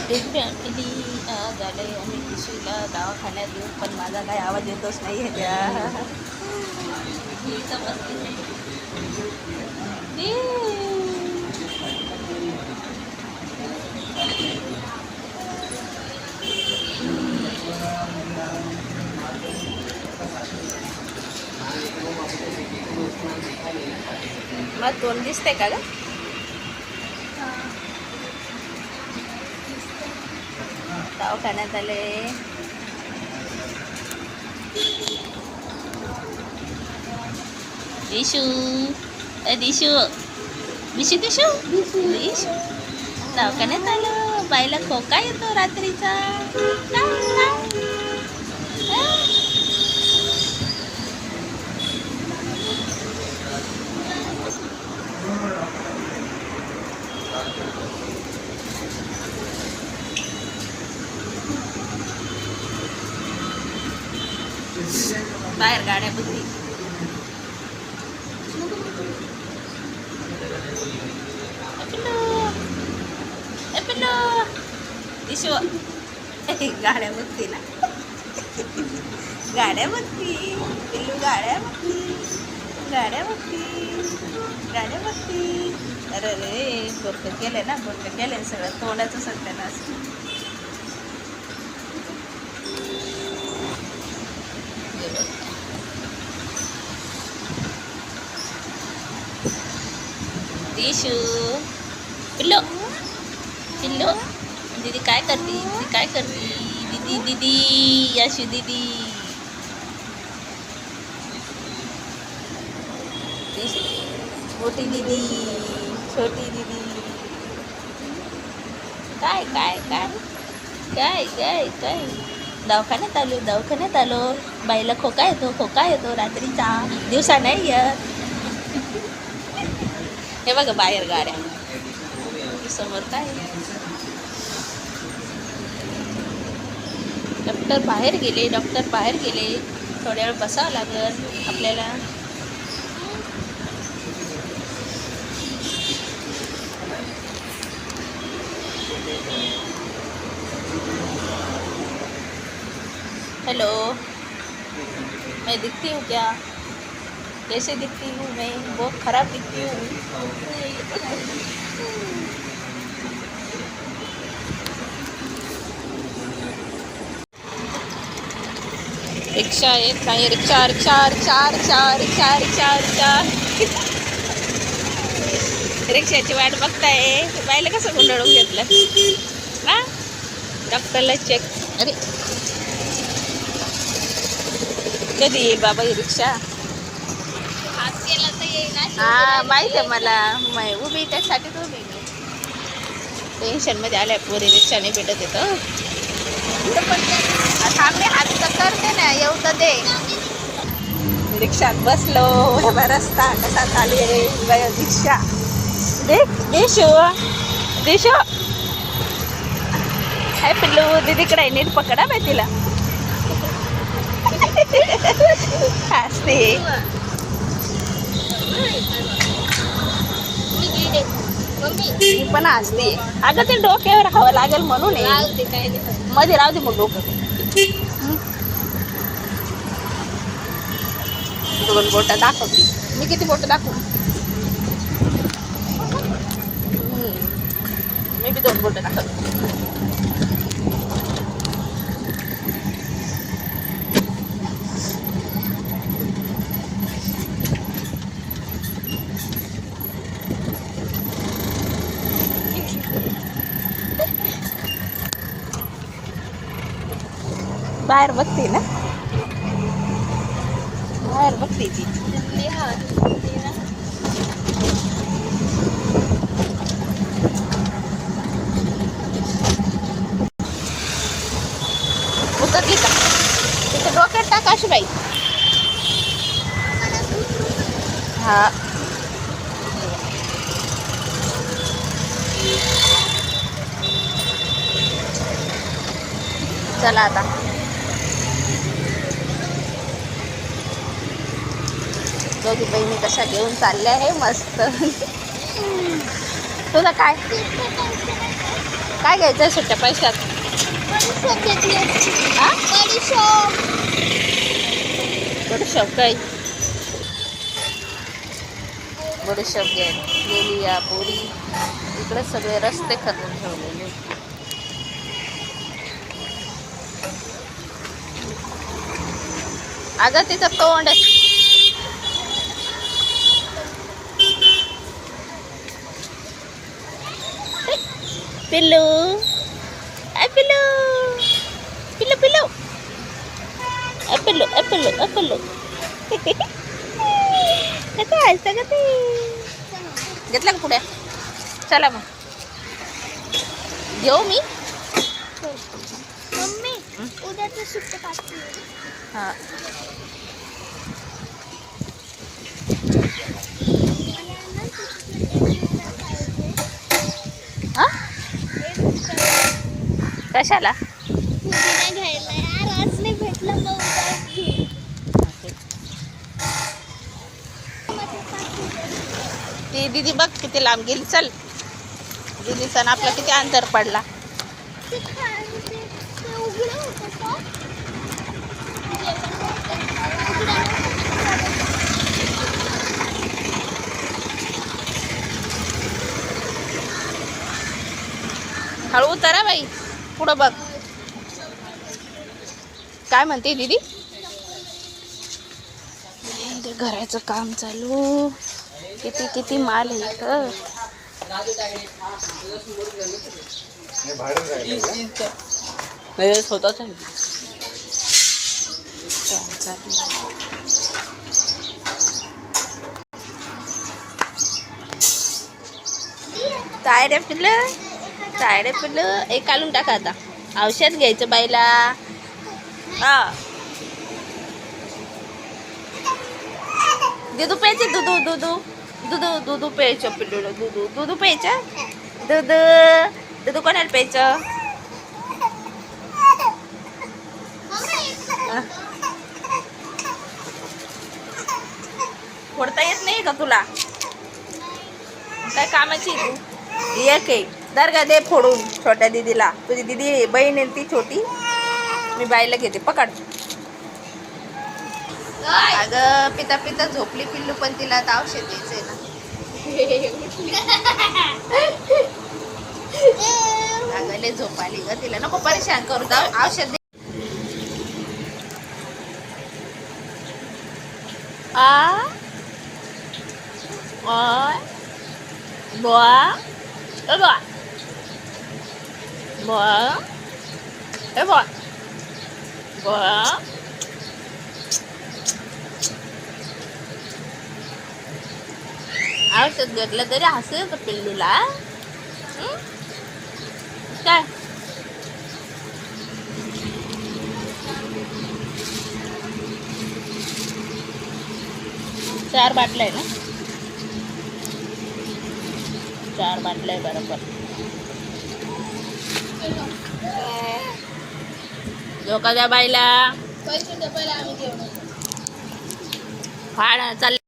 Family झालंय आम्ही पिशवीला दवाखान्यात येऊन, पण माझा काही आवाज येतोच नाही आहे त्या. मग तोंड दिसते का ग? दवाखान्यात आले. दिशू दिशू दिशू दिशू दिशू दवाखान्यात आलो. बाईला खोका येतो रात्रीचा. बाहेर गाड्या बघली. दिशू गाड्या बघते ना. गाड्या बघती पिल्लू. गाड्या बघती. गाड्या बघती. गाड्या बघती. अरे रे बोलतं केलंय ना. बोलतं केलंय सगळं. तोंडाचं सत्यानाश. दिशू पिल्लू पिल्लू. दीदी काय करती? दीदी काय करती? दीदी दीदी यशू दीदी. मोठी दीदी छोटी दीदी. काय काय काय काय काय काय दवाखान्यात आलो. दवाखान्यात आलो. बाईला खोका येतो. खोका येतो रात्रीचा. दिवसा नाही येत. हे बघा बाहेर गाड्या. समोर काय डॉक्टर बाहेर गेले. डॉक्टर बाहेर गेले. थोड्या वेळ बसावं लागेल आपल्याला. हेलो मैं दिखती हूँ क्या? कैसे दिखती हूँ मैं? बहुत खराब दिखती हूँ. रिक्षा येत नाही. रिक्षा रिक्षा रिक्षा रिक्षा रिक्षा रिक्षा रिक्षा. रिक्षाची वाट बघताय. बाईला कसं गुंडाळून घेतलं हा. डॉक्टरला चेक. अरे कधी येईल बाबा ही रिक्षा? हा माहिती आहे मला. उभी त्यासाठी तो उभी. टेन्शन मध्ये आल्या पोरी. रिक्षा नाही भेटत येतं. थांबले हात तर करते ना. येऊ तर दे. रिक्षात बसलो. रस्ता कसा चालू आहे रिक्षा. दिशू दिशू. हाय पिल्लू. दीदीकडे नीट पकडा बाई तिला. हसते. मी पण हसते. अगं ते डोक्यावर राहावं लागेल म्हणून मध्ये राहू दे मग डोकं. दोन बोटं दाखवते. मी किती बोटं दाखवू? मी बी 2 बोटं दाखवते. बाहेर बघते ना. बाहेर बघते ती. उतरली का? तिथे डोक्यात टाक अशी बाई. हा चला आता. दोघी बहिणी कशा घेऊन चालल्या आहे मस्त. तुला काय काय घ्यायचं सुट्ट्या पैशात? हा? बडीशॉप काय? बडीशॉप गेली या पोरी. इकडे सगळे रस्ते खतून ठेवलेले. अगं तिचं तोंड पिल्लू पिल्लू पिल्लू पिल्लू पिल्लू पिल्लू पिल्लू कसं असतं का ते? घेतलं का पुढे? चला मग घेऊ मी. मम्मी उद्याचं सुट्ट काढते. हां हां कशाला? घ्यायला यार आज नाही भेटलं मग उद्या घेऊ. ती दीदी बघ किती लांब गेली. चल दीदीचा आणि आपला किती अंतर पडला. ते उघडं होतं का? हळू उतरा बाई. पुढं बघ. काय म्हणते दीदी? घराचं काम चालू. किती किती माल आहे इथं. होताच आहे. काय रे पिल्लं? काय रे पिल्लं? एक काढून टाका आता. औषध घ्यायचं बाईला. हा दूध प्यायचं. दूध प्यायचं पिल्लूला. दूध प्यायचं. दूध कोणाला प्यायचं? फोडता येत नाही का तुला? काय कामाची तू? एक आहे दर्गा दे फोडून छोट्या दीदीला. तुझी दीदी बहीण आहे ती छोटी. मी बाईला घेते. पकड. अगं पिता पिता झोपली पिल्लू पण तिला आता औषध द्यायचंय ना. अगं लय झोप आली ग तिला. नको परेशान करू. औषध दे. औषध घेतलं तरी हसेल का पिल्लूला? काय चार बाटल्या आहे ना? 4 बाटल्या आहे बरोबर. धोका द्या बाईला. फाड चाल.